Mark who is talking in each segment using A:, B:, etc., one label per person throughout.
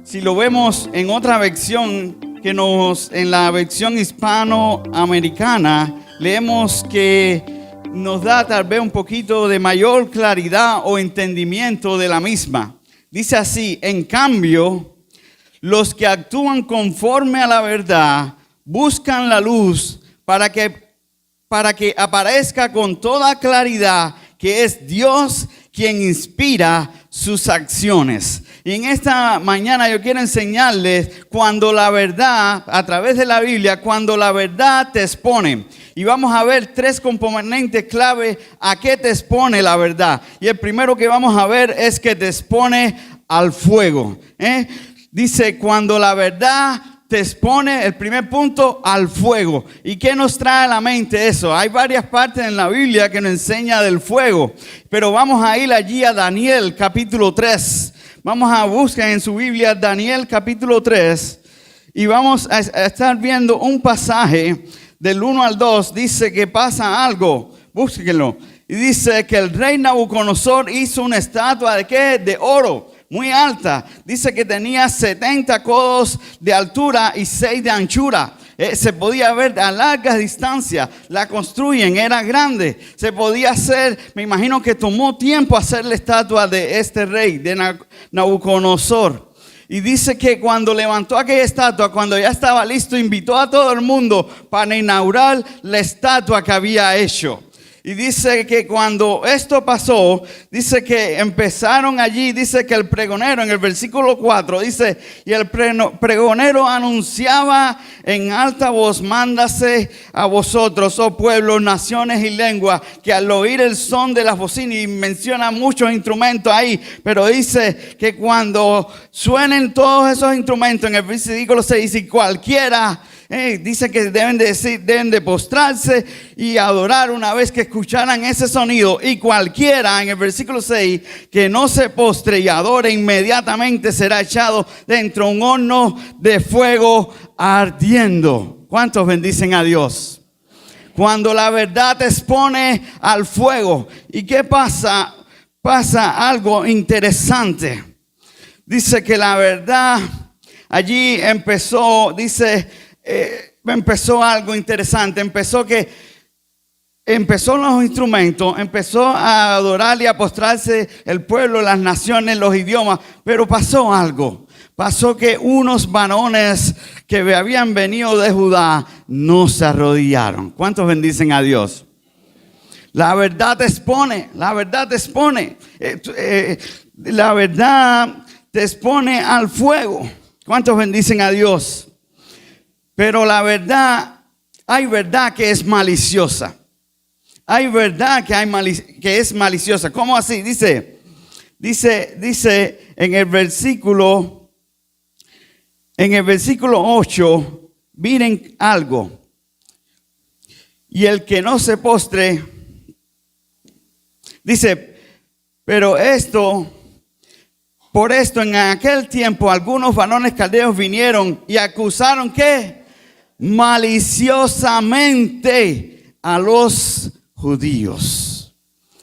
A: Si lo vemos en otra versión, en la versión hispanoamericana, leemos que nos da tal vez un poquito de mayor claridad o entendimiento de la misma. Dice así: en cambio, los que actúan conforme a la verdad buscan la luz para que aparezca con toda claridad que es Dios quien inspira sus acciones. Y en esta mañana yo quiero enseñarles cuando la verdad, a través de la Biblia, cuando la verdad te expone. Y vamos a ver 3 componentes clave a qué te expone la verdad. Y el primero que vamos a ver es que te expone al fuego. Dice, cuando la verdad te expone, el primer punto, al fuego. ¿Y qué nos trae a la mente eso? Hay varias partes en la Biblia que nos enseña del fuego. Pero vamos a ir allí a Daniel capítulo 3. Vamos a buscar en su Biblia Daniel capítulo 3. Y vamos a estar viendo un pasaje del 1 al 2. Dice que pasa algo. Búsquenlo. Y dice que el rey Nabucodonosor hizo una estatua ¿de qué? De oro. Muy alta, dice que tenía 70 codos de altura y 6 de anchura. Se podía ver a largas distancias, la construyen, era grande. Se podía hacer, me imagino que tomó tiempo hacer la estatua de este rey, de Nabucodonosor. Y dice que cuando levantó aquella estatua, cuando ya estaba listo, invitó a todo el mundo para inaugurar la estatua que había hecho. Y dice que cuando esto pasó, dice que empezaron allí, dice que el pregonero, en el versículo 4, dice, y el pregonero anunciaba en alta voz: mándase a vosotros, oh pueblos, naciones y lenguas, que al oír el son de las bocinas, y menciona muchos instrumentos ahí, pero dice que cuando suenen todos esos instrumentos, en el versículo 6, dice, cualquiera, dice que deben de postrarse y adorar una vez que escucharan ese sonido. Y cualquiera, en el versículo 6, que no se postre y adore, inmediatamente será echado dentro de un horno de fuego ardiendo. ¿Cuántos bendicen a Dios? Cuando la verdad te expone al fuego. ¿Y qué pasa? Pasa algo interesante. Dice que la verdad allí empezó, empezó algo interesante. Empezó los instrumentos, empezó a adorar y a postrarse el pueblo, las naciones, los idiomas. Pero pasó algo. Pasó que unos varones que habían venido de Judá no se arrodillaron. ¿Cuántos bendicen a Dios? La verdad te expone, la verdad te expone. La verdad te expone al fuego. ¿Cuántos bendicen a Dios? Pero la verdad, hay verdad que es maliciosa. Hay verdad que es maliciosa. ¿Cómo así? Dice en el versículo 8, miren algo. Y el que no se postre, dice, por esto en aquel tiempo algunos varones caldeos vinieron y acusaron ¿qué? Maliciosamente a los judíos.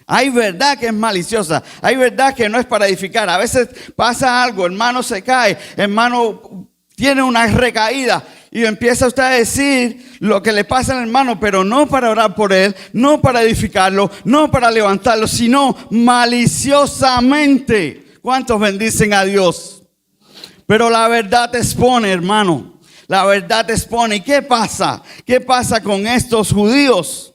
A: Hay verdad que es maliciosa, hay verdad que no es para edificar. A veces pasa algo, hermano se cae, hermano tiene una recaída y empieza usted a decir lo que le pasa al hermano, pero no para orar por él, no para edificarlo, no para levantarlo, sino maliciosamente. ¿Cuántos bendicen a Dios? Pero la verdad te expone, hermano. La verdad te expone. ¿Y qué pasa? ¿Qué pasa con estos judíos?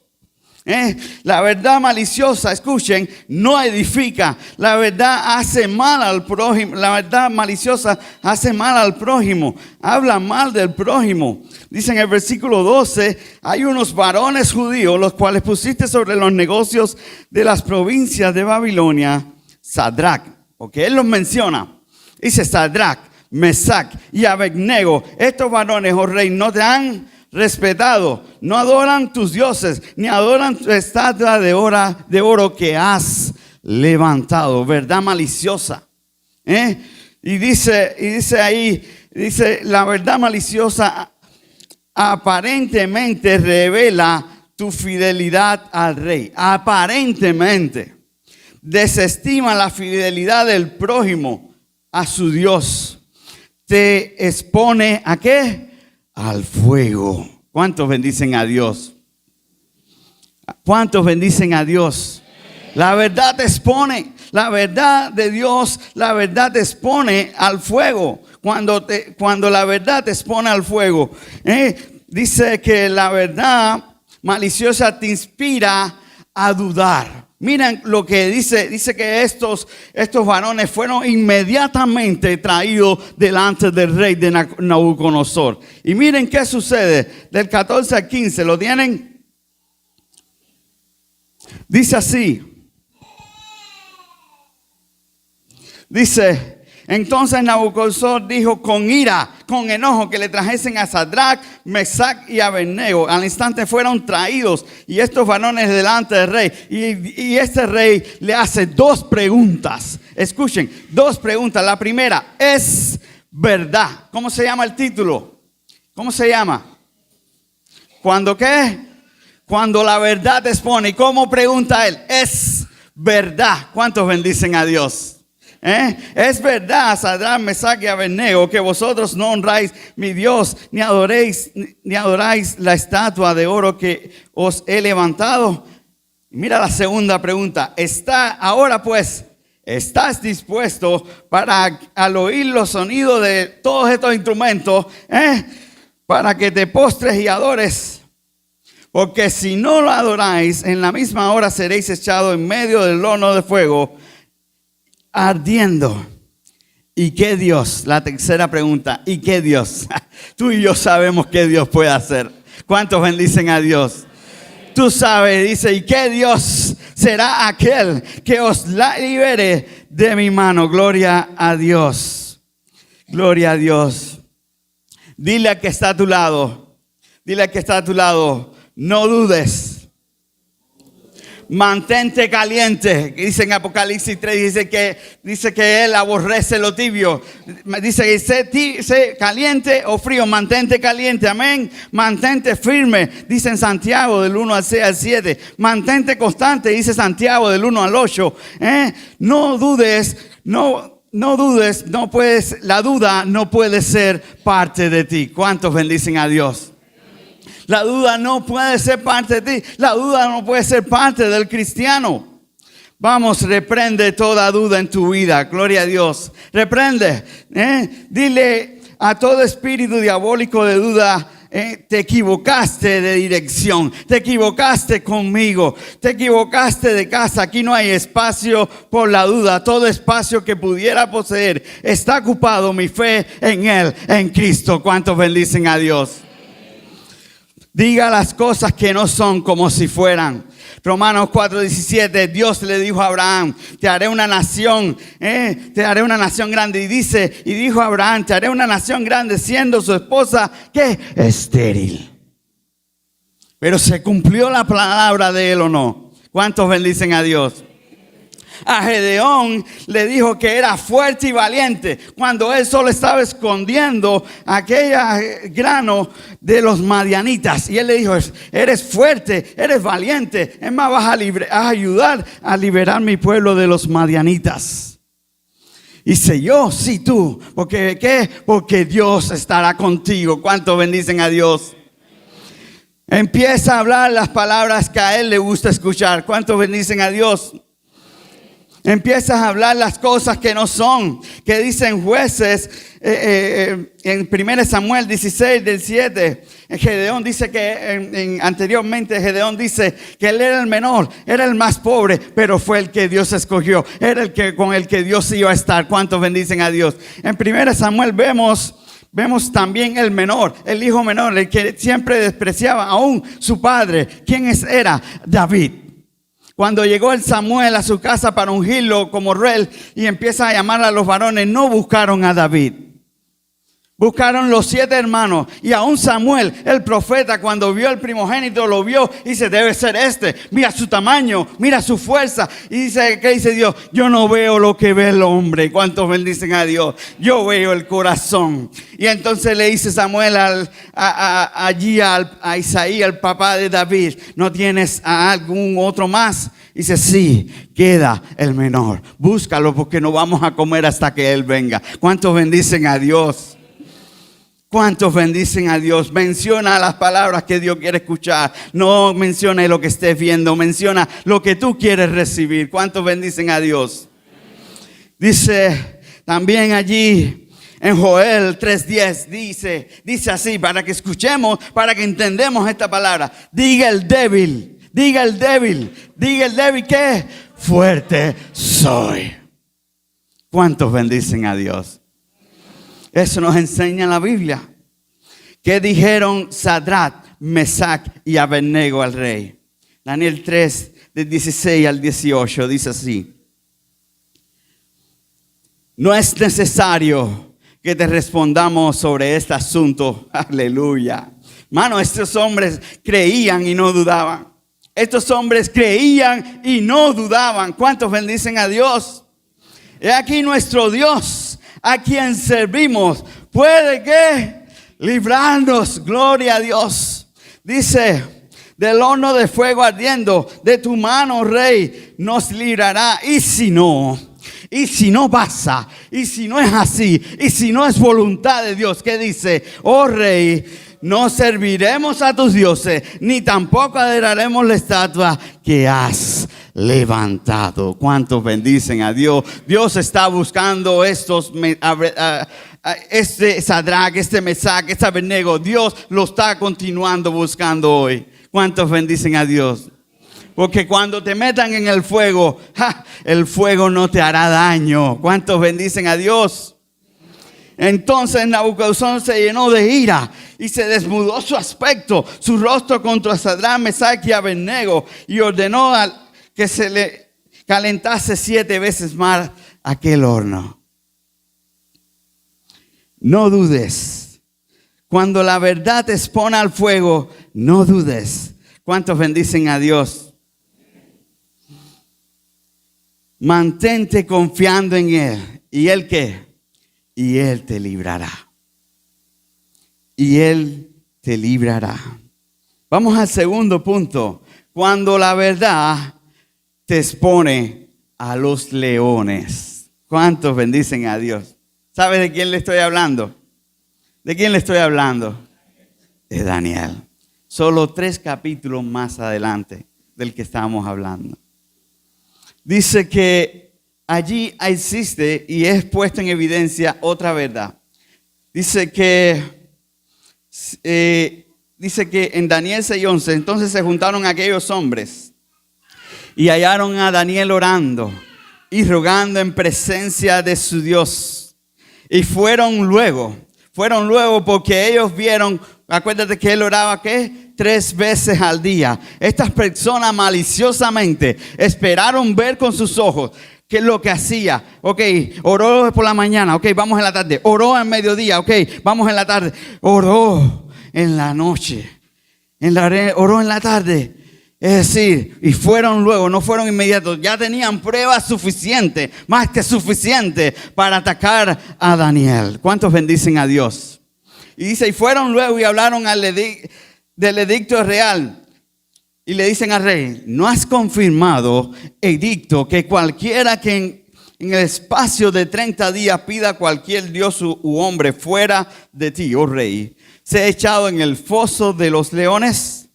A: La verdad maliciosa, escuchen, no edifica. La verdad hace mal al prójimo. La verdad maliciosa hace mal al prójimo. Habla mal del prójimo. Dice en el versículo 12, hay unos varones judíos, los cuales pusiste sobre los negocios de las provincias de Babilonia, Sadrach. Porque él los menciona. Dice Sadrach, Mesac y Abednego. Estos varones, oh rey, no te han respetado, no adoran tus dioses, ni adoran tu estatua de oro que has levantado. Verdad maliciosa. Y dice ahí, la verdad maliciosa aparentemente revela tu fidelidad al rey. Aparentemente desestima la fidelidad del prójimo a su Dios. te expone ¿a qué? Al fuego. ¿Cuántos bendicen a Dios? ¿Cuántos bendicen a Dios? La verdad te expone, la verdad de Dios, la verdad te expone al fuego. Cuando la verdad te expone al fuego, dice que la verdad maliciosa te inspira a dudar. Miren lo que dice que estos varones fueron inmediatamente traídos delante del rey de Nabucodonosor. Y miren qué sucede, del 14 al 15, ¿lo tienen? Dice así. Dice, entonces Nabucodonosor dijo con ira, con enojo, que le trajesen a Sadrach, Mesach y Abednego. Al instante fueron traídos y estos varones delante del rey. Y este rey le hace dos preguntas. Escuchen, dos preguntas. La primera, ¿es verdad? ¿Cómo se llama el título? ¿Cómo se llama? ¿Cuándo qué? Cuando la verdad te expone. ¿Y cómo pregunta él? ¿Es verdad? ¿Cuántos bendicen a Dios? Es verdad, Sadrach, Mesach y Abednego, que vosotros no honráis mi Dios, ni adoráis la estatua de oro que os he levantado. Mira la segunda pregunta. Ahora pues, ¿estás dispuesto para al oír los sonidos de todos estos instrumentos, para que te postres y adores? Porque si no lo adoráis, en la misma hora seréis echados en medio del horno de fuego, ardiendo. ¿Y qué Dios? La tercera pregunta. ¿Y qué Dios? Tú y yo sabemos qué Dios puede hacer. ¿Cuántos bendicen a Dios? Tú sabes, dice, ¿y qué Dios será aquel que os la libere de mi mano? Gloria a Dios. Gloria a Dios. Dile al que está a tu lado. Dile al que está a tu lado. No dudes. Mantente caliente. Dice en Apocalipsis 3, dice que él aborrece lo tibio. Dice que sé caliente o frío. Mantente caliente, amén. Mantente firme, dice en Santiago del 1 al 6 al 7. Mantente constante, dice Santiago del 1 al 8. No dudes, no puedes, la duda no puede ser parte de ti. ¿Cuántos bendicen a Dios? La duda no puede ser parte de ti. La duda no puede ser parte del cristiano. Vamos, reprende toda duda en tu vida. Gloria a Dios. Reprende. Dile a todo espíritu diabólico de duda, te equivocaste de dirección. Te equivocaste conmigo. Te equivocaste de casa. Aquí no hay espacio por la duda. Todo espacio que pudiera poseer está ocupado mi fe en Él, en Cristo. ¿Cuántos bendicen a Dios? Diga las cosas que no son como si fueran. Romanos 4:17, Dios le dijo a Abraham, te haré una nación, te haré una nación grande. Y dijo Abraham, te haré una nación grande, siendo su esposa, ¿qué? Estéril. Pero ¿se cumplió la palabra de él o no? ¿Cuántos bendicen a Dios? A Gedeón le dijo que era fuerte y valiente cuando él solo estaba escondiendo aquel grano de los madianitas. Y él le dijo, eres fuerte, eres valiente. Es más, vas a ayudar a liberar mi pueblo de los madianitas. Y dice yo, sí tú. Porque ¿qué? Porque Dios estará contigo. ¿Cuántos bendicen a Dios? Empieza a hablar las palabras que a él le gusta escuchar. ¿Cuántos bendicen a Dios? Empiezas a hablar las cosas que no son, que dicen Jueces en 1 Samuel 16 del 7. Gedeón dice que anteriormente Gedeón dice que él era el menor, era el más pobre, pero fue el que Dios escogió, era el que con el que Dios iba a estar. ¿Cuántos bendicen a Dios? En 1 Samuel vemos también el menor, el hijo menor, el que siempre despreciaba aún su padre. ¿Quién era? David. Cuando llegó el Samuel a su casa para ungirlo como rey y empieza a llamar a los varones, no buscaron a David. Buscaron los 7 hermanos y aún Samuel, el profeta, cuando vio al primogénito, lo vio y dice, debe ser este. Mira su tamaño, mira su fuerza. Y dice, ¿qué dice Dios? Yo no veo lo que ve el hombre. ¿Cuántos bendicen a Dios? Yo veo el corazón. Y entonces le dice Samuel a Isaí, al papá de David, ¿no tienes a algún otro más? Dice, sí, queda el menor. Búscalo porque no vamos a comer hasta que él venga. ¿Cuántos bendicen a Dios? ¿Cuántos bendicen a Dios? Menciona las palabras que Dios quiere escuchar. No mencione lo que estés viendo. Menciona lo que tú quieres recibir. ¿Cuántos bendicen a Dios? Dice también allí en Joel 3:10. Dice así, para que escuchemos, para que entendamos esta palabra. Diga el débil que fuerte soy. ¿Cuántos bendicen a Dios? Eso nos enseña la Biblia. ¿Qué dijeron Sadrach, Mesach y Abednego al rey? Daniel 3, del 16 al 18, dice así. No es necesario que te respondamos sobre este asunto. Aleluya. Mano, estos hombres creían y no dudaban. Estos hombres creían y no dudaban. ¿Cuántos bendicen a Dios? He aquí nuestro Dios, a quien servimos, puede que librarnos, gloria a Dios. Dice, del horno de fuego ardiendo, de tu mano, rey, nos librará. Y si no pasa, y si no es así, y si no es voluntad de Dios, ¿qué dice? Oh rey, no serviremos a tus dioses, ni tampoco adoraremos la estatua que has levantado. ¿Cuántos bendicen a Dios? Dios está buscando este Sadrach, este Mesach, este Abednego. Dios lo está continuando buscando hoy. ¿Cuántos bendicen a Dios? Porque cuando te metan en el fuego, el fuego no te hará daño. ¿Cuántos bendicen a Dios? Entonces Nabucodonosor se llenó de ira y se desnudó su aspecto, su rostro contra Sadrach, Mesach y Abednego, y ordenó que se le calentase 7 veces más aquel horno. No dudes. Cuando la verdad te expone al fuego, no dudes. ¿Cuántos bendicen a Dios? Mantente confiando en Él. ¿Y Él qué? Y Él te librará. Y Él te librará. Vamos al segundo punto. Cuando la verdad te expone a los leones. ¿Cuántos bendicen a Dios? ¿Sabes de quién le estoy hablando? ¿De quién le estoy hablando? De Daniel. Solo 3 capítulos más adelante del que estábamos hablando. Dice que allí existe y es puesto en evidencia otra verdad. Dice que en Daniel 6:11, entonces se juntaron aquellos hombres y hallaron a Daniel orando y rogando en presencia de su Dios. Y fueron luego porque ellos vieron, acuérdate que él oraba, ¿qué? 3 veces al día. Estas personas maliciosamente esperaron ver con sus ojos qué es lo que hacía. Ok, oró por la mañana, ok, vamos en la tarde. Oró en mediodía, ok, vamos en la tarde. Oró en la noche, oró en la tarde. Es decir, y fueron luego, no fueron inmediatos, ya tenían pruebas suficientes, más que suficientes para atacar a Daniel. ¿Cuántos bendicen a Dios? Y dice, y fueron luego y hablaron del edicto real. Y le dicen al rey, ¿no has confirmado edicto que cualquiera que en el espacio de 30 días pida a cualquier dios u hombre fuera de ti, oh rey, sea echado en el foso de los leones?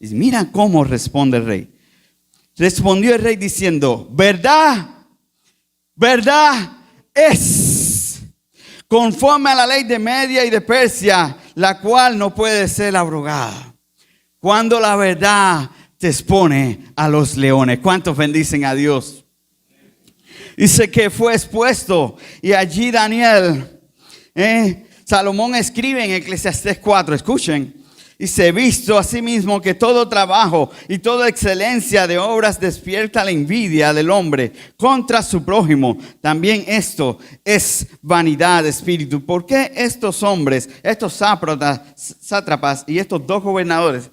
A: Y mira cómo responde el rey. Respondió el rey diciendo, verdad es, conforme a la ley de Media y de Persia, la cual no puede ser abrogada. Cuando la verdad te expone a los leones. ¿Cuántos bendicen a Dios? Dice que fue expuesto y allí Daniel, Salomón escribe en Eclesiastés 4, escuchen. Dice, visto asimismo que todo trabajo y toda excelencia de obras despierta la envidia del hombre contra su prójimo, también esto es vanidad de espíritu. ¿Por qué estos hombres, estos sátrapas y estos 2 gobernadores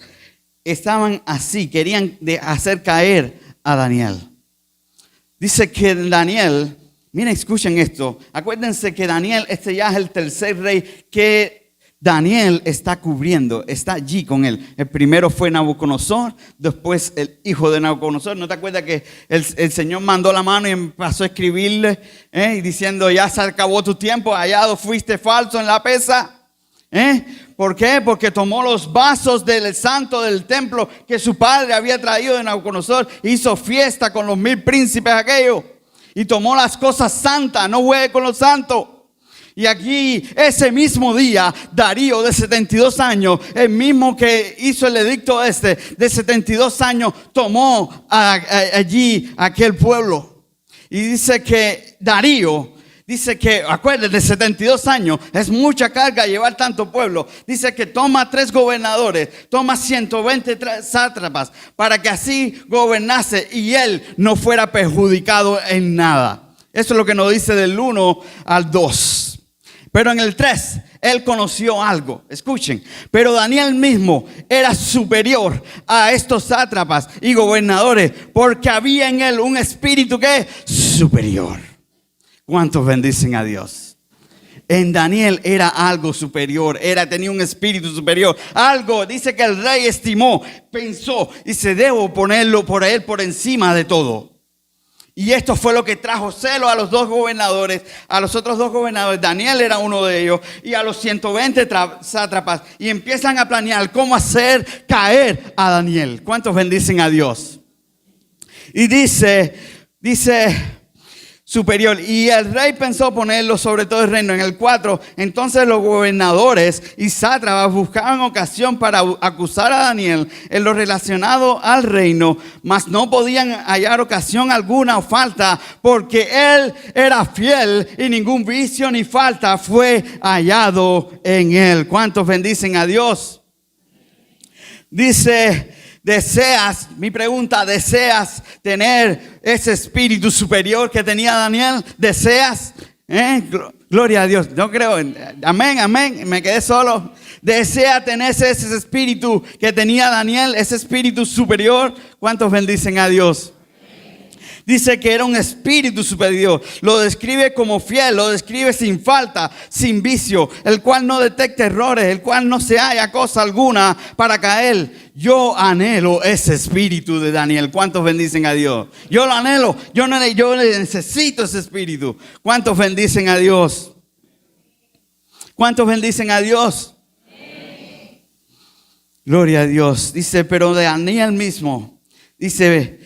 A: estaban así? Querían hacer caer a Daniel. Dice que Daniel, miren, escuchen esto. Acuérdense que Daniel, ya es el 3er rey que Daniel está cubriendo, está allí con él. El primero fue Nabucodonosor, después el hijo de Nabucodonosor. ¿No te acuerdas que el Señor mandó la mano y empezó a escribirle y diciendo, ya se acabó tu tiempo, hallado fuiste falso en la pesa? ¿Por qué? Porque tomó los vasos del santo del templo que su padre había traído de Nabucodonosor. Hizo fiesta con los 1000 príncipes aquellos. Y tomó las cosas santas, no juegue con los santos. Y aquí, ese mismo día, Darío de 72 años, el mismo que hizo el edicto de 72 años, tomó allí aquel pueblo. Y dice que Darío, dice que, acuérdense, de 72 años, es mucha carga llevar tanto pueblo. Dice que toma 3 gobernadores, toma 120 sátrapas, para que así gobernase y él no fuera perjudicado en nada. Eso es lo que nos dice del 1 al 2. Pero en el 3, él conoció algo. Escuchen. Pero Daniel mismo era superior a estos sátrapas y gobernadores, porque había en él un espíritu que es superior. ¿Cuántos bendicen a Dios? En Daniel era algo superior, tenía un espíritu superior. Algo, dice que el rey estimó, pensó, y se debo ponerlo por él por encima de todo. Y esto fue lo que trajo celo a los 2 gobernadores, a los otros 2 gobernadores. Daniel era uno de ellos, y a los 120 sátrapas. Y empiezan a planear cómo hacer caer a Daniel. ¿Cuántos bendicen a Dios? Y dice superior. Y el rey pensó ponerlo sobre todo el reino. En el 4, entonces los gobernadores y sátrapas buscaban ocasión para acusar a Daniel en lo relacionado al reino, mas no podían hallar ocasión alguna o falta, porque él era fiel y ningún vicio ni falta fue hallado en él. ¿Cuántos bendicen a Dios? Dice, mi pregunta, ¿deseas tener ese espíritu superior que tenía Daniel? ¿Deseas? Gloria a Dios. Yo creo, amén, me quedé solo. ¿Desea tener ese espíritu que tenía Daniel, ese espíritu superior? ¿Cuántos bendicen a Dios? Dice que era un espíritu superior. Lo describe como fiel, lo describe sin falta, sin vicio, el cual no detecta errores, el cual no se halla cosa alguna para caer. Yo anhelo ese espíritu de Daniel. ¿Cuántos bendicen a Dios? Yo lo anhelo, yo necesito ese espíritu. ¿Cuántos bendicen a Dios? ¿Cuántos bendicen a Dios? Gloria a Dios. Dice, pero de Daniel mismo, dice,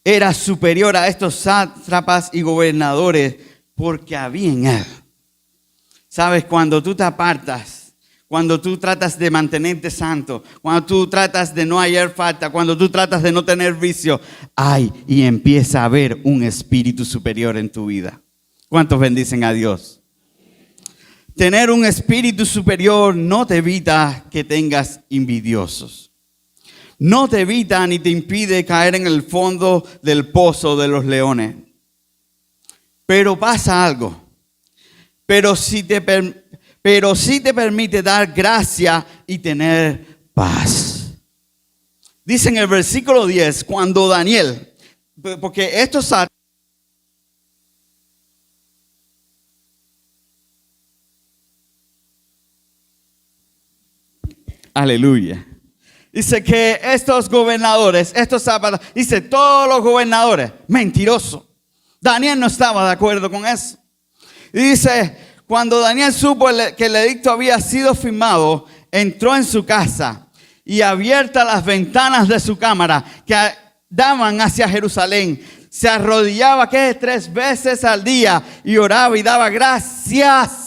A: era superior a estos sátrapas y gobernadores, porque había en él. Sabes, cuando tú te apartas, cuando tú tratas de mantenerte santo, cuando tú tratas de no hallar falta, cuando tú tratas de no tener vicio, y empieza a haber un espíritu superior en tu vida. ¿Cuántos bendicen a Dios? Tener un espíritu superior no te evita que tengas envidiosos. No te evita ni te impide caer en el fondo del pozo de los leones. Pero pasa algo. Pero sí te permite dar gracia y tener paz. Dice en el versículo 10, cuando Daniel, porque estos aleluya. Dice que estos gobernadores, dice todos los gobernadores, mentiroso. Daniel no estaba de acuerdo con eso. Y dice, cuando Daniel supo que el edicto había sido firmado, entró en su casa y abiertas las ventanas de su cámara que daban hacia Jerusalén, se arrodillaba 3 veces al día y oraba y daba gracias.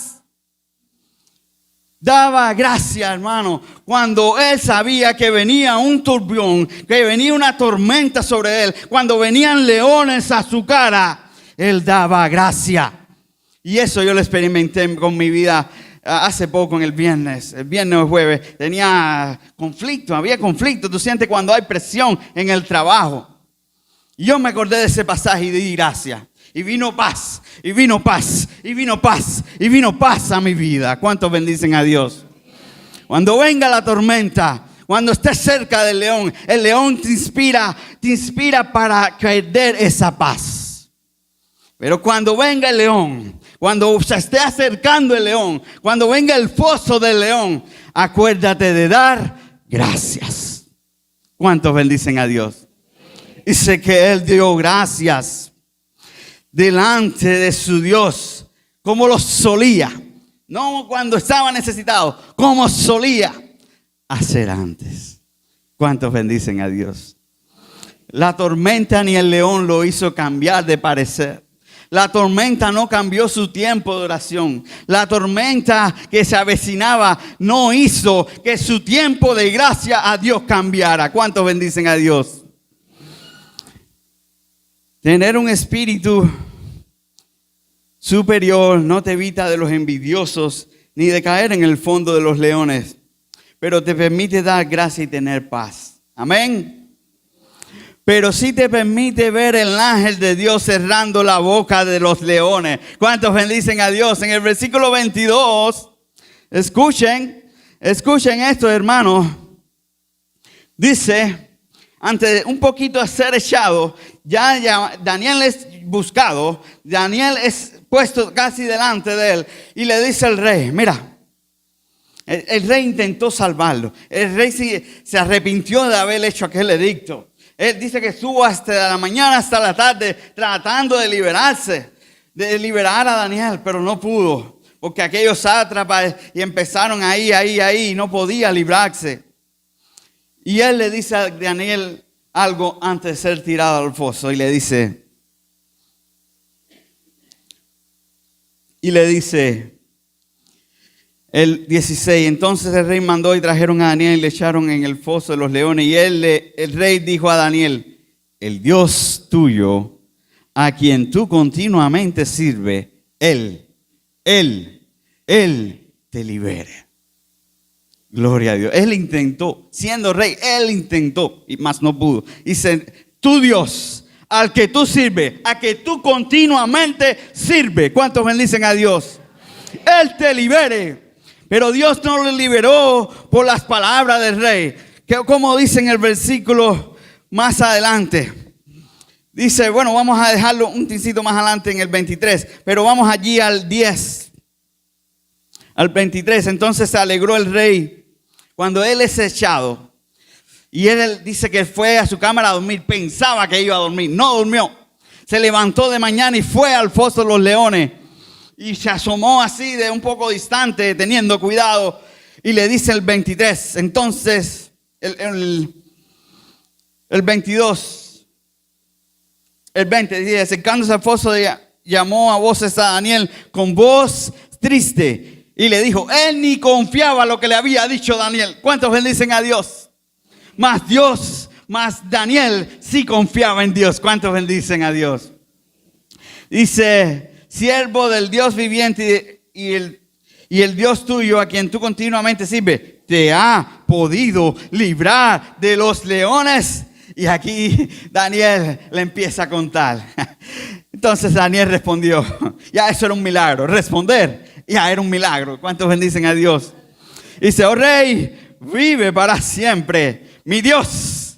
A: Daba gracias, hermano, cuando él sabía que venía un turbión, que venía una tormenta sobre él, cuando venían leones a su cara, él daba gracia. Y eso yo lo experimenté con mi vida hace poco, el viernes o jueves. Tenía conflicto, había conflicto. Tú sientes cuando hay presión en el trabajo. Y yo me acordé de ese pasaje y di gracias. Y vino paz, y vino paz, y vino paz, y vino paz a mi vida. ¿Cuántos bendicen a Dios? Cuando venga la tormenta, cuando estés cerca del león, el león te inspira para perder esa paz. Pero cuando venga el león, cuando se esté acercando el león, cuando venga el foso del león, acuérdate de dar gracias. ¿Cuántos bendicen a Dios? Dice que él dio gracias delante de su Dios, como lo solía. no cuando estaba necesitado, como solía hacer antes. ¿Cuántos bendicen a Dios? La tormenta ni el león lo hizo cambiar de parecer. La tormenta no cambió su tiempo de oración. La tormenta que se avecinaba no hizo que su tiempo de gracia a Dios cambiara. ¿Cuántos bendicen a Dios? Tener un espíritu superior no te evita de los envidiosos ni de caer en el fondo de los leones, pero te permite dar gracia y tener paz. Amén. Pero sí te permite ver el ángel de Dios cerrando la boca de los leones. ¿Cuántos bendicen a Dios? En el versículo 22, escuchen esto, hermanos. Dice, ante un poquito de ser echado, ya Daniel es buscado, Daniel es puesto casi delante de él y le dice al rey, mira, el rey intentó salvarlo. El rey se arrepintió de haber hecho aquel edicto. Él dice que estuvo hasta la mañana, hasta la tarde, tratando de liberar a Daniel, pero no pudo. Porque aquellos sátrapas y empezaron ahí, y no podía librarse. Y él le dice a Daniel algo antes de ser tirado al foso. Y le dice, el 16, entonces el rey mandó y trajeron a Daniel y le echaron en el foso de los leones. Y el rey dijo a Daniel, el Dios tuyo, a quien tú continuamente sirves, Él te libere. Gloria a Dios. Él intentó, siendo rey, él intentó, y más no pudo. Dice, tu Dios, al que tú sirves, a que tú continuamente sirves. ¿Cuántos bendicen a Dios? Él te libere. Pero Dios no lo liberó por las palabras del rey. Que como dice en el versículo más adelante. Dice, bueno, vamos a dejarlo un tincito más adelante en el 23. Pero vamos allí al 10. Al 23. Entonces se alegró el rey cuando él es echado. Y él dice que fue a su cámara a dormir. Pensaba que iba a dormir. No durmió. Se levantó de mañana y fue al foso de los leones. Y se asomó así de un poco distante, teniendo cuidado. Y le dice el 23. Entonces, el 22. El 20 dice, acercándose al foso, llamó a voces a Daniel con voz triste. Y le dijo, él ni confiaba lo que le había dicho Daniel. ¿Cuántos bendicen a Dios? Más Daniel sí confiaba en Dios. ¿Cuántos bendicen a Dios? Dice, siervo del Dios viviente y el Dios tuyo a quien tú continuamente sirves, te ha podido librar de los leones. Y aquí Daniel le empieza a contar. Entonces Daniel respondió, ya eso era un milagro. Responder, ya era un milagro. ¿Cuántos bendicen a Dios? Dice, oh rey, vive para siempre. Mi Dios.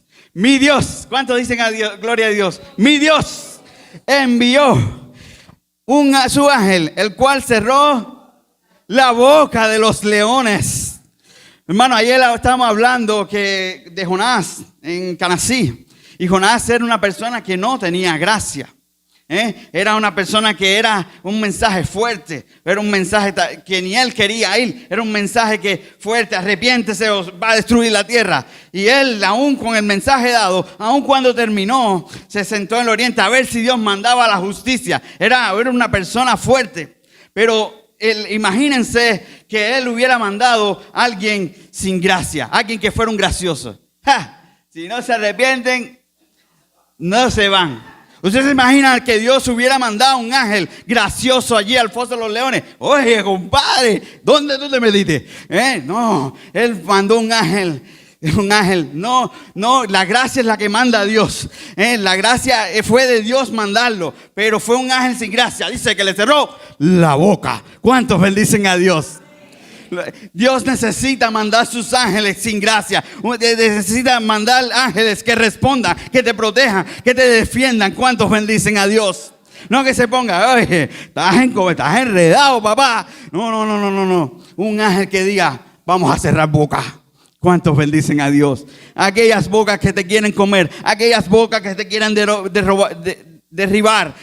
A: ¿Cuántos dicen a Dios? Gloria a Dios. Mi Dios envió a su ángel, el cual cerró la boca de los leones. Hermano, ayer estábamos hablando de Jonás en Canasí. Y Jonás era una persona que no tenía gracia. Era una persona que era un mensaje fuerte. Era un mensaje que ni él quería ir. Era un mensaje que fuerte, arrepiéntese o va a destruir la tierra. Y él, aún con el mensaje dado, aún cuando terminó, se sentó en el oriente a ver si Dios mandaba la justicia. Era una persona fuerte. Pero imagínense que él hubiera mandado a alguien sin gracia, alguien que fuera un gracioso. Si no se arrepienten, no se van. ¿Ustedes se imaginan que Dios hubiera mandado un ángel gracioso allí al foso de los leones? Oye, compadre, ¿dónde tú te metiste? No, él mandó un ángel. No, la gracia es la que manda a Dios. La gracia fue de Dios mandarlo, pero fue un ángel sin gracia. Dice que le cerró la boca. ¿Cuántos bendicen a Dios? Dios necesita mandar sus ángeles sin gracia. Necesita mandar ángeles que respondan, que te protejan, que te defiendan. ¿Cuántos bendicen a Dios? No que se ponga, oye, estás enredado, papá. No. Un ángel que diga, vamos a cerrar boca. ¿Cuántos bendicen a Dios? Aquellas bocas que te quieren comer, aquellas bocas que te quieren derribar,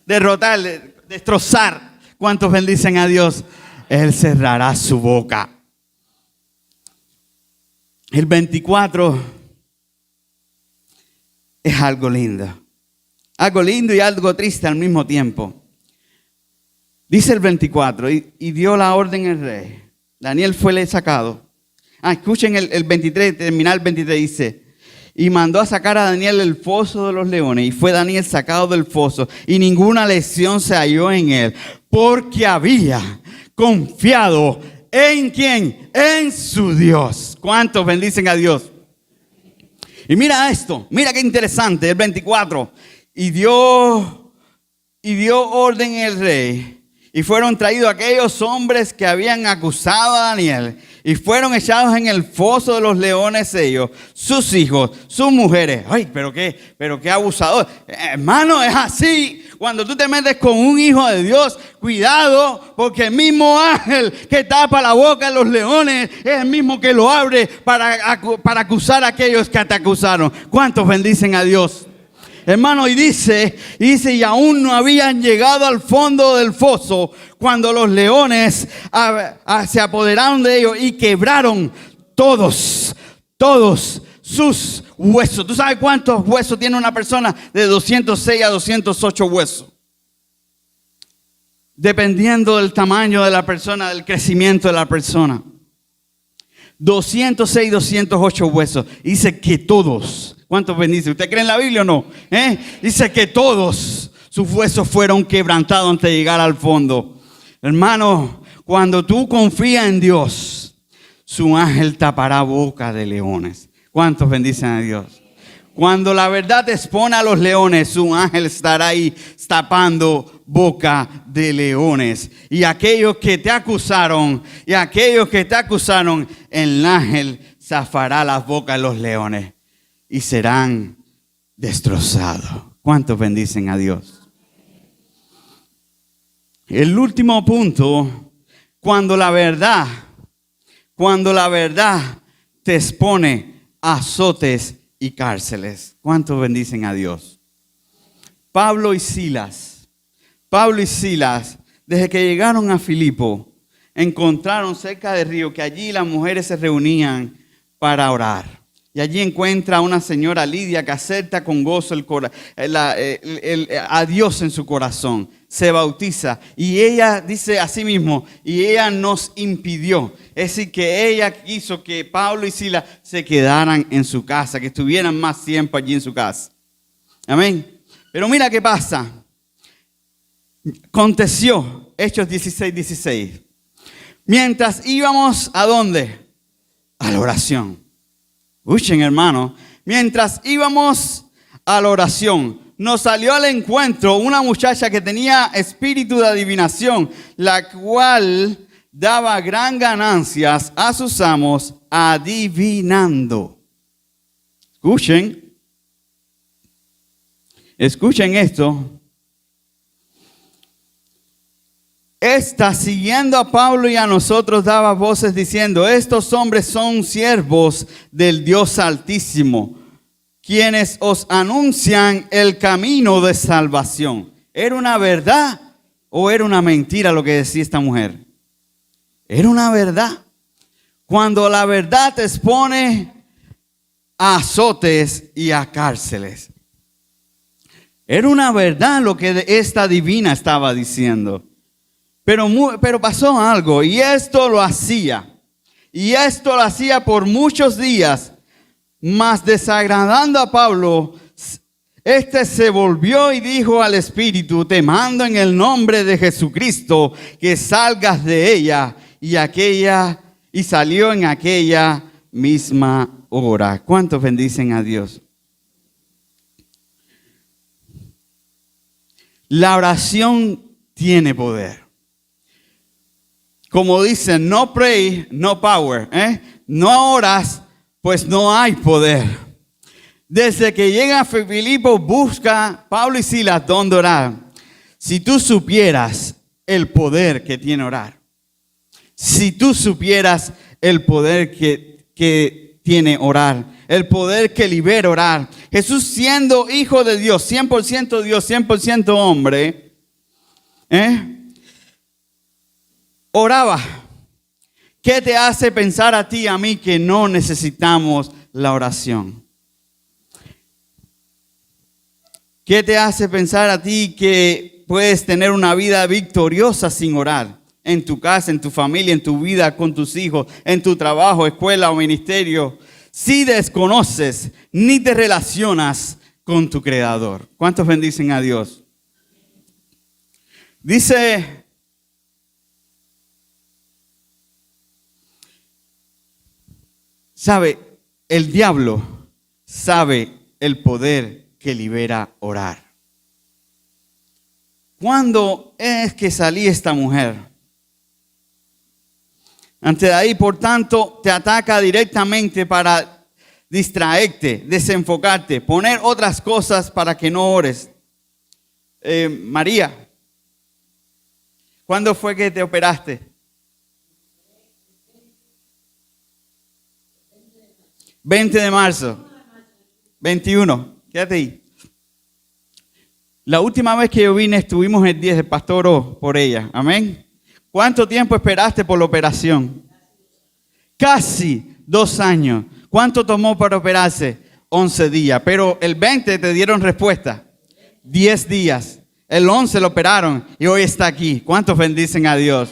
A: derrotar, destrozar. ¿Cuántos bendicen a Dios? Él cerrará su boca. El 24 es algo lindo. Algo lindo y algo triste al mismo tiempo. Dice el 24, y dio la orden el rey. Daniel fue sacado. Escuchen el 23, terminar el 23, dice. Y mandó a sacar a Daniel del foso de los leones. Y fue Daniel sacado del foso. Y ninguna lesión se halló en él. Porque había confiado ¿en quién? En su Dios. ¿Cuántos bendicen a Dios? Y mira esto. Mira qué interesante. El 24. Y dio orden el rey. Y fueron traídos aquellos hombres que habían acusado a Daniel. Y fueron echados en el foso de los leones ellos, sus hijos, sus mujeres. Ay, pero qué abusador. Hermano, es así. Cuando tú te metes con un hijo de Dios, cuidado, porque el mismo ángel que tapa la boca de los leones es el mismo que lo abre para acusar a aquellos que te acusaron. ¿Cuántos bendicen a Dios? Hermano, y dice, y aún no habían llegado al fondo del foso cuando los leones se apoderaron de ellos y quebraron todos sus huesos. ¿Tú sabes cuántos huesos tiene una persona? De 206 a 208 huesos. Dependiendo del tamaño de la persona, del crecimiento de la persona. 206, 208 huesos. Dice que todos. ¿Cuántos bendicen? ¿Usted cree en la Biblia o no? Dice que todos sus huesos fueron quebrantados antes de llegar al fondo. Hermano, cuando tú confías en Dios, su ángel tapará boca de leones. ¿Cuántos bendicen a Dios? Cuando la verdad te expone a los leones, su ángel estará ahí tapando boca de leones. Y aquellos que te acusaron, el ángel zafará las bocas de los leones. Y serán destrozados. ¿Cuántos bendicen a Dios? El último punto, cuando la verdad te expone a azotes y cárceles. ¿Cuántos bendicen a Dios? Pablo y Silas, desde que llegaron a Filipo, encontraron cerca del río que allí las mujeres se reunían para orar. Y allí encuentra a una señora Lidia que acepta con gozo a Dios en su corazón. Se bautiza y ella dice a sí mismo, y ella nos impidió. Es decir, que ella quiso que Pablo y Silas se quedaran en su casa, que estuvieran más tiempo allí en su casa. Amén. Pero mira qué pasa. Aconteció, Hechos 16. Mientras íbamos, ¿a dónde? A la oración. Escuchen, hermano, mientras íbamos a la oración, nos salió al encuentro una muchacha que tenía espíritu de adivinación, la cual daba gran ganancias a sus amos adivinando. Escuchen esto. Esta, siguiendo a Pablo y a nosotros, daba voces diciendo: estos hombres son siervos del Dios Altísimo, quienes os anuncian el camino de salvación. ¿Era una verdad o era una mentira lo que decía esta mujer? Era una verdad. Cuando la verdad te expone a azotes y a cárceles. Era una verdad lo que esta divina estaba diciendo. Pero pasó algo, y esto lo hacía por muchos días, mas desagradando a Pablo, este se volvió y dijo al espíritu: te mando en el nombre de Jesucristo que salgas de ella, y salió en aquella misma hora. ¿Cuántos bendicen a Dios? La oración tiene poder. Como dicen, no pray, no power. No oras, pues no hay poder. Desde que llega a Filipo, busca Pablo y Silas dónde orar. Si tú supieras el poder que tiene orar. Si tú supieras el poder que tiene orar. El poder que libera orar. Jesús, siendo hijo de Dios, 100% Dios, 100% hombre, oraba. ¿Qué te hace pensar a ti y a mí que no necesitamos la oración? ¿Qué te hace pensar a ti que puedes tener una vida victoriosa sin orar? En tu casa, en tu familia, en tu vida con tus hijos, en tu trabajo, escuela o ministerio. Si desconoces ni te relacionas con tu Creador. ¿Cuántos bendicen a Dios? Dice, sabe, el diablo sabe el poder que libera orar. ¿Cuándo es que salí esta mujer? Antes de ahí, por tanto, te ataca directamente para distraerte, desenfocarte, poner otras cosas para que no ores. María, ¿cuándo fue que te operaste? 20 de marzo. 21. Quédate ahí. La última vez que yo vine estuvimos el 10, el pastor oró por ella. Amén. ¿Cuánto tiempo esperaste por la operación? Casi 2 años. ¿Cuánto tomó para operarse? 11 días. Pero el 20 te dieron respuesta. 10 días. El 11 lo operaron y hoy está aquí. ¿Cuántos bendicen a Dios?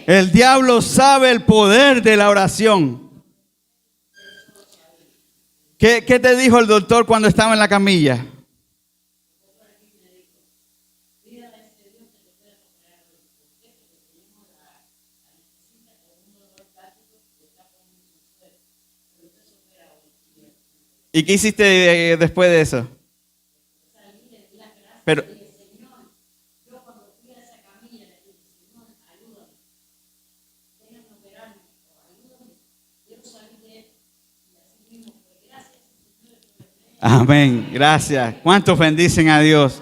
A: El diablo sabe el poder de la oración. ¿Qué te dijo el doctor cuando estaba en la camilla? ¿Y qué hiciste después de eso? Pero, amén, gracias. ¿Cuántos bendicen a Dios?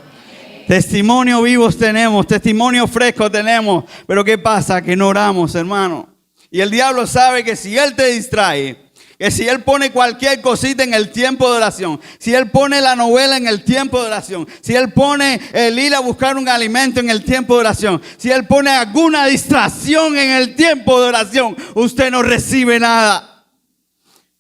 A: Testimonio vivos tenemos, testimonio fresco tenemos, pero ¿qué pasa? Que no oramos, hermano. Y el diablo sabe que si él te distrae, que si él pone cualquier cosita en el tiempo de oración, si él pone la novela en el tiempo de oración, si él pone el ir a buscar un alimento en el tiempo de oración, si él pone alguna distracción en el tiempo de oración, usted no recibe nada.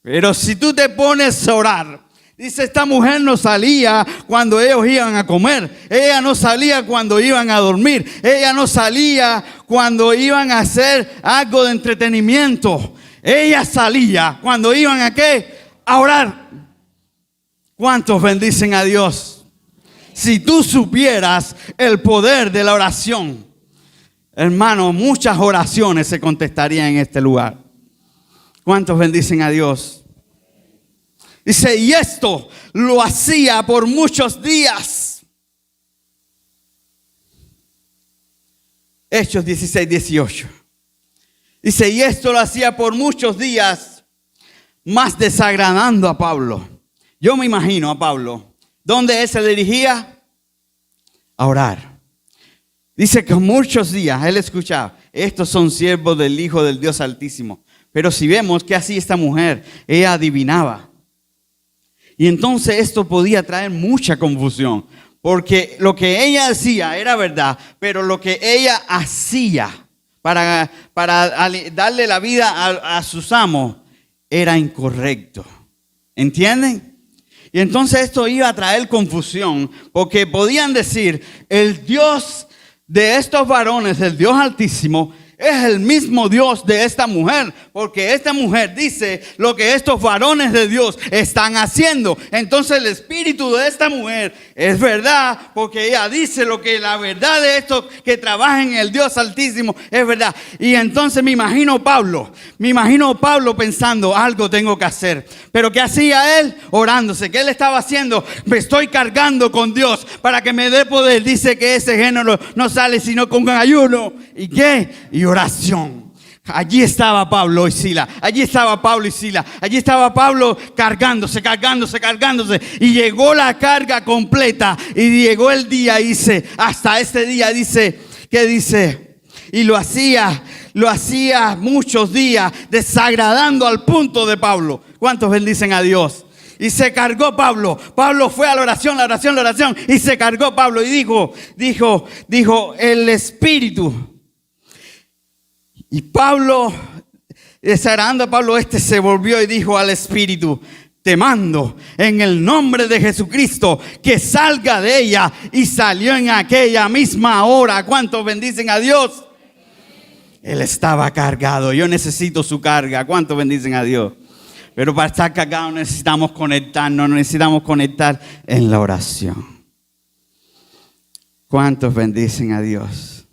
A: Pero si tú te pones a orar, dice, esta mujer no salía cuando ellos iban a comer. Ella no salía cuando iban a dormir. Ella no salía cuando iban a hacer algo de entretenimiento. Ella salía cuando iban a ¿qué? A orar. ¿Cuántos bendicen a Dios? Si tú supieras el poder de la oración, hermano, muchas oraciones se contestarían en este lugar. ¿Cuántos bendicen a Dios? Dice, y esto lo hacía por muchos días. Hechos 16, 18. Dice, y esto lo hacía por muchos días, más desagradando a Pablo. Yo me imagino a Pablo. ¿Dónde él se dirigía? A orar. Dice que muchos días él escuchaba, estos son siervos del Hijo del Dios Altísimo. Pero si vemos que así esta mujer, ella adivinaba. Y entonces esto podía traer mucha confusión, porque lo que ella hacía era verdad, pero lo que ella hacía para darle la vida a sus amos era incorrecto. ¿Entienden? Y entonces esto iba a traer confusión, porque podían decir, el Dios de estos varones, el Dios Altísimo, es el mismo Dios de esta mujer, porque esta mujer dice lo que estos varones de Dios están haciendo. Entonces el espíritu de esta mujer es verdad, porque ella dice lo que la verdad de estos que trabajan en el Dios Altísimo es verdad. Y entonces me imagino Pablo pensando, algo tengo que hacer. Pero ¿qué hacía él? Orándose. ¿Qué él estaba haciendo? Me estoy cargando con Dios para que me dé poder. Dice que ese género no sale sino con ayuno. ¿Y qué? Y oración. Allí estaba Pablo y Sila. Allí estaba Pablo y Sila. Allí estaba Pablo cargándose. Y llegó la carga completa. Y llegó el día, dice, hasta este día, dice, ¿qué dice? Y lo hacía muchos días, desagradando al punto de Pablo. ¿Cuántos bendicen a Dios? Y se cargó Pablo. Pablo fue a la oración. Y se cargó Pablo y dijo, el Espíritu Y Pablo, desagradando a Pablo, se volvió y dijo al espíritu: te mando en el nombre de Jesucristo que salga de ella. Y salió en aquella misma hora. ¿Cuántos bendicen a Dios? Él estaba cargado. Yo necesito su carga. ¿Cuántos bendicen a Dios? Pero para estar cargado necesitamos conectarnos, necesitamos conectar en la oración. ¿Cuántos bendicen a Dios?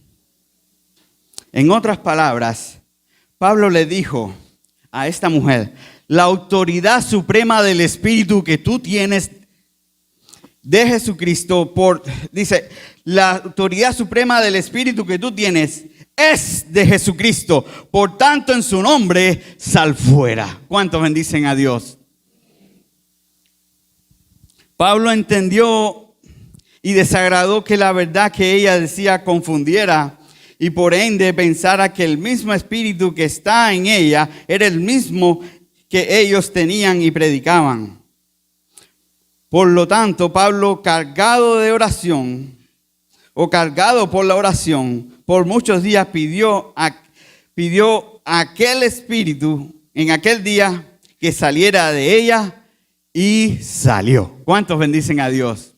A: En otras palabras, Pablo le dijo a esta mujer: la autoridad suprema del Espíritu que tú tienes de Jesucristo, dice, la autoridad suprema del Espíritu que tú tienes es de Jesucristo. Por tanto, en su nombre, sal fuera. ¿Cuántos bendicen a Dios? Pablo entendió y desagradó que la verdad que ella decía confundiera y por ende pensara que el mismo Espíritu que está en ella era el mismo que ellos tenían y predicaban. Por lo tanto, Pablo, cargado de oración, o cargado por la oración, por muchos días pidió a aquel espíritu en aquel día que saliera de ella, y salió. ¿Cuántos bendicen a Dios?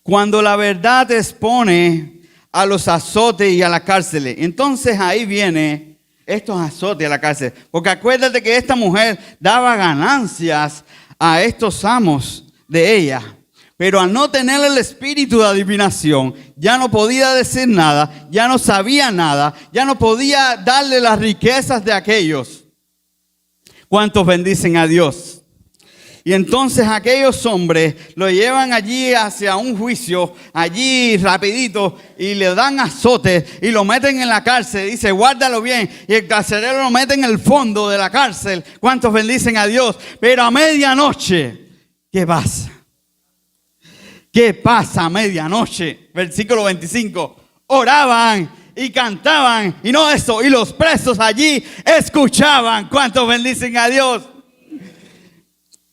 A: Cuando la verdad te expone a los azotes y a la cárcel, entonces ahí viene estos azotes a la cárcel. Porque acuérdate que esta mujer daba ganancias a estos amos de ella. Pero al no tener el espíritu de adivinación, ya no podía decir nada, ya no sabía nada, ya no podía darle las riquezas de aquellos. ¿Cuántos bendicen a Dios? Y entonces aquellos hombres lo llevan allí hacia un juicio, allí rapidito, y le dan azotes y lo meten en la cárcel. Dice, guárdalo bien. Y el carcelero lo mete en el fondo de la cárcel. ¿Cuántos bendicen a Dios? Pero a medianoche, ¿qué pasa? ¿Qué pasa a medianoche? Versículo 25. Oraban y cantaban, y no eso, y los presos allí escuchaban. ¿Cuántos bendicen a Dios?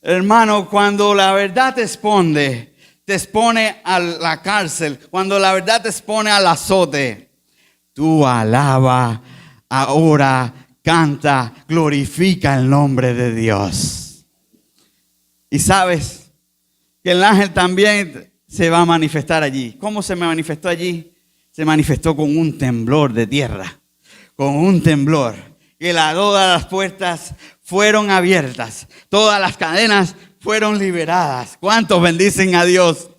A: Hermano, cuando la verdad te expone a la cárcel, cuando la verdad te expone al azote, tú alaba, ora, canta, glorifica el nombre de Dios. Y sabes que el ángel también se va a manifestar allí. ¿Cómo se me manifestó allí? Se manifestó con un temblor de tierra, con un temblor. Que todas las puertas fueron abiertas, todas las cadenas fueron liberadas. ¿Cuántos bendicen a Dios?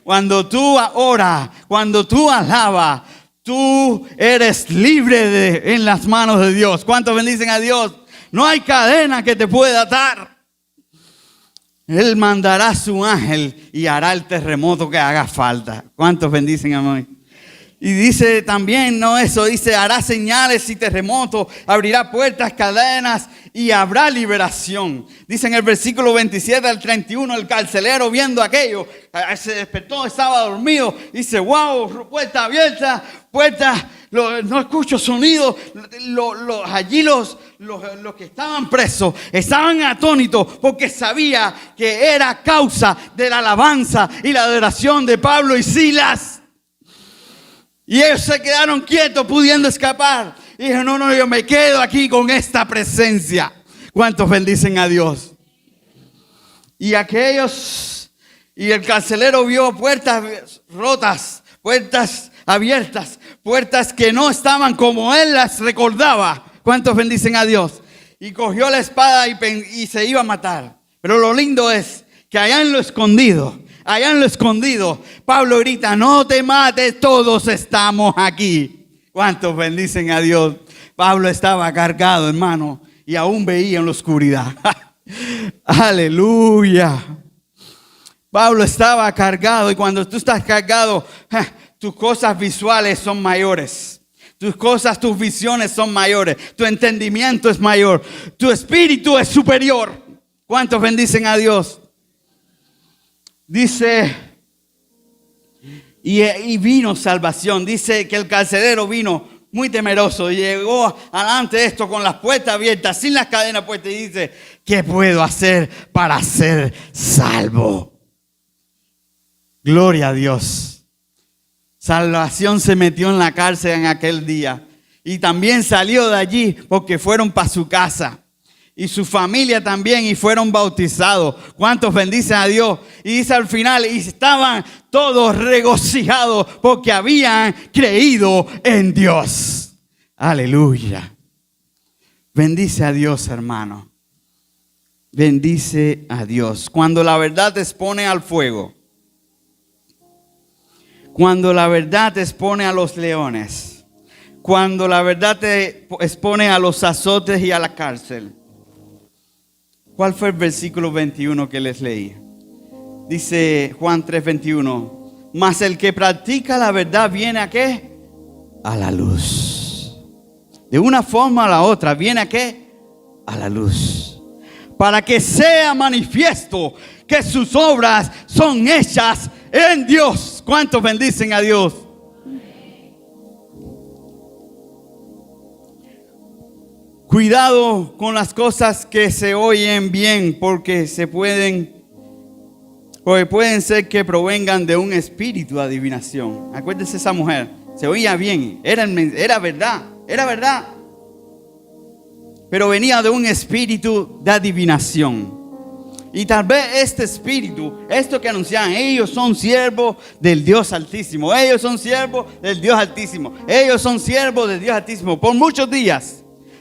A: Cuando tú oras, cuando tú alabas, tú eres libre en las manos de Dios. ¿Cuántos bendicen a Dios? No hay cadena que te pueda atar. Él mandará su ángel y hará el terremoto que haga falta. ¿Cuántos bendicen a mí? Y dice también, no eso, dice, hará señales y terremotos, abrirá puertas, cadenas y habrá liberación. Dice en el versículo 27 al 31, el carcelero viendo aquello, se despertó, estaba dormido, dice, wow, puerta abierta, puerta, no escucho sonido. Allí los que estaban presos estaban atónitos porque sabía que era causa de la alabanza y la adoración de Pablo y Silas. Y ellos se quedaron quietos pudiendo escapar. Y dijeron, no, yo me quedo aquí con esta presencia. ¿Cuántos bendicen a Dios? Y el carcelero vio puertas rotas, puertas abiertas, puertas que no estaban como él las recordaba. ¿Cuántos bendicen a Dios? Y cogió la espada y se iba a matar. Pero lo lindo es que allá en lo escondido, Pablo grita, no te mates, todos estamos aquí. ¿Cuántos bendicen a Dios? Pablo estaba cargado, hermano, y aún veía en la oscuridad. Aleluya. Pablo estaba cargado, y cuando tú estás cargado, tus cosas visuales son mayores. Tus visiones son mayores. Tu entendimiento es mayor. Tu espíritu es superior. ¿Cuántos bendicen a Dios? Dice, y vino salvación. Dice que el carcelero vino muy temeroso. Llegó adelante de esto con las puertas abiertas, sin las cadenas puestas. Y dice, ¿qué puedo hacer para ser salvo? Gloria a Dios. Salvación se metió en la cárcel en aquel día. Y también salió de allí porque fueron para su casa. Y su familia también y fueron bautizados. ¿Cuántos bendicen a Dios? Y dice al final, y estaban todos regocijados porque habían creído en Dios. Aleluya. Bendice a Dios, hermano. Bendice a Dios. Cuando la verdad te expone al fuego. Cuando la verdad te expone a los leones. Cuando la verdad te expone a los azotes y a la cárcel. ¿Cuál fue el versículo 21 que les leí? Dice Juan 3:21. Mas el que practica la verdad viene ¿a qué? A la luz. De una forma a la otra, ¿viene a qué? A la luz. Para que sea manifiesto que sus obras son hechas en Dios. ¿Cuántos bendicen a Dios? Cuidado con las cosas que se oyen bien porque pueden ser que provengan de un espíritu de adivinación. Acuérdense esa mujer, se oía bien, era verdad, pero venía de un espíritu de adivinación. Y tal vez este espíritu, esto que anunciaban, ellos son siervos del Dios Altísimo, ellos son siervos del Dios Altísimo, ellos son siervos del Dios Altísimo, por muchos días.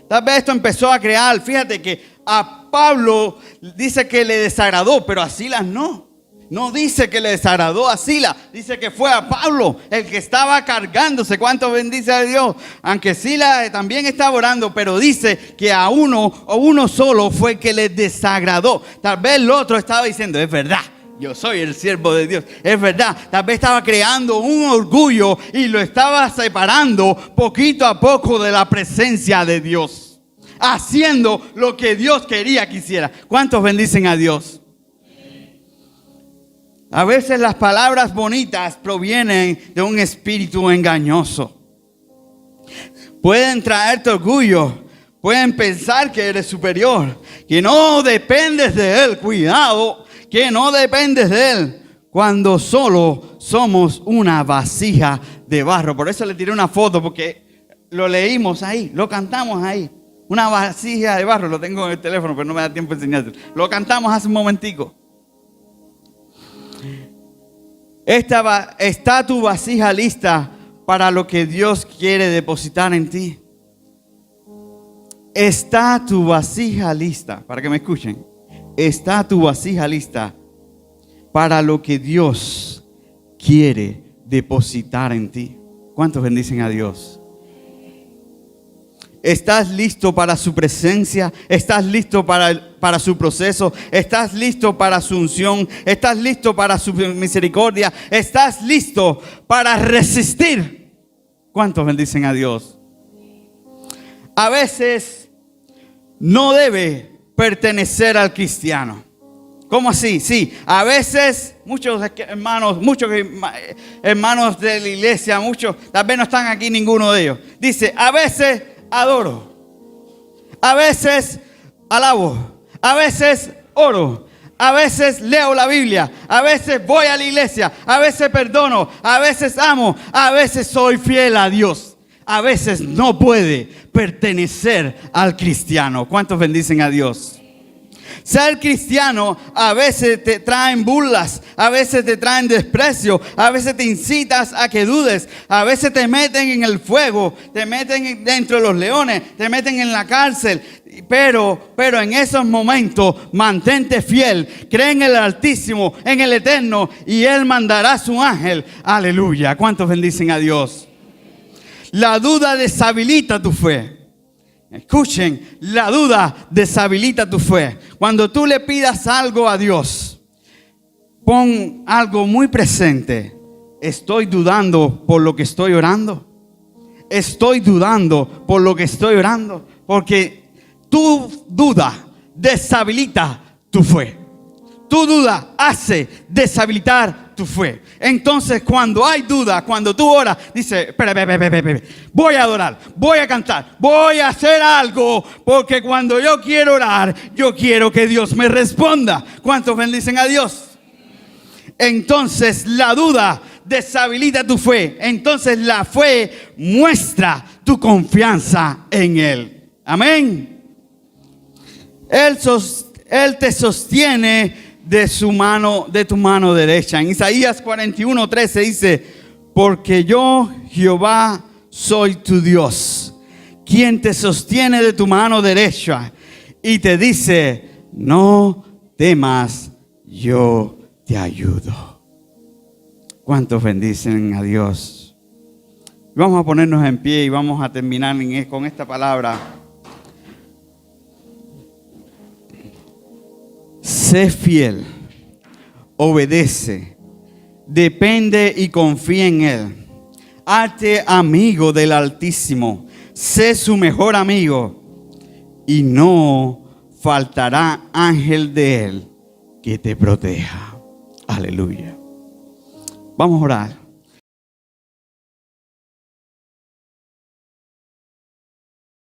A: Tal vez esto empezó a crear, fíjate que a Pablo dice que le desagradó, pero a Silas no. No dice que le desagradó a Silas, dice que fue a Pablo el que estaba cargándose. ¿Cuánto bendice a Dios? Aunque Silas también estaba orando, pero dice que a uno solo fue que le desagradó. Tal vez el otro estaba diciendo, es verdad. Yo soy el siervo de Dios. Es verdad, tal vez estaba creando un orgullo y lo estaba separando poquito a poco de la presencia de Dios. Haciendo lo que Dios quería que hiciera. ¿Cuántos bendicen a Dios? A veces las palabras bonitas provienen de un espíritu engañoso. Pueden traerte orgullo. Pueden pensar que eres superior. Que no dependes de Él. Cuidado. Que no dependes de Él cuando solo somos una vasija de barro. Por eso le tiré una foto, porque lo leímos ahí, lo cantamos ahí. Una vasija de barro, lo tengo en el teléfono, pero no me da tiempo de enseñarte. Lo cantamos hace un momentico. Está tu vasija lista para lo que Dios quiere depositar en ti. Está tu vasija lista, para que me escuchen. Está tu vasija lista para lo que Dios quiere depositar en ti. ¿Cuántos bendicen a Dios? ¿Estás listo para su presencia? ¿Estás listo para su proceso? ¿Estás listo para su unción? ¿Estás listo para su misericordia? ¿Estás listo para resistir? ¿Cuántos bendicen a Dios? A veces no debe pertenecer al cristiano. ¿Cómo así? Sí, a veces muchos hermanos de la iglesia, muchos, tal vez no están aquí ninguno de ellos. Dice, a veces adoro, a veces alabo, a veces oro, a veces leo la Biblia, a veces voy a la iglesia, a veces perdono, a veces amo, a veces soy fiel a Dios. A veces no puede pertenecer al cristiano. ¿Cuántos bendicen a Dios? Ser cristiano a veces te traen burlas, a veces te traen desprecio, a veces te incitas a que dudes, a veces te meten en el fuego, te meten dentro de los leones, te meten en la cárcel. Pero en esos momentos mantente fiel, cree en el Altísimo, en el Eterno, y Él mandará a su ángel. Aleluya. ¿Cuántos bendicen a Dios? La duda deshabilita tu fe. Escuchen, la duda deshabilita tu fe. Cuando tú le pidas algo a Dios, pon algo muy presente. ¿Estoy dudando por lo que estoy orando? ¿Estoy dudando por lo que estoy orando? Porque tu duda deshabilita tu fe. Tu duda hace deshabilitar tu fe. Entonces, cuando hay duda, cuando tú oras, dice, espera, voy a adorar, voy a cantar, voy a hacer algo, porque cuando yo quiero orar, yo quiero que Dios me responda. ¿Cuántos bendicen a Dios? Entonces, la duda deshabilita tu fe. Entonces, la fe muestra tu confianza en Él. Amén. Él te sostiene de tu mano derecha. En Isaías 41:13 dice: porque yo, Jehová, soy tu Dios, quien te sostiene de tu mano derecha y te dice: no temas, yo te ayudo. ¿Cuántos bendicen a Dios? Vamos a ponernos en pie y vamos a terminar con esta palabra. Sé fiel, obedece, depende y confía en Él. Hazte amigo del Altísimo, sé su mejor amigo y no faltará ángel de Él que te proteja. Aleluya. Vamos a orar.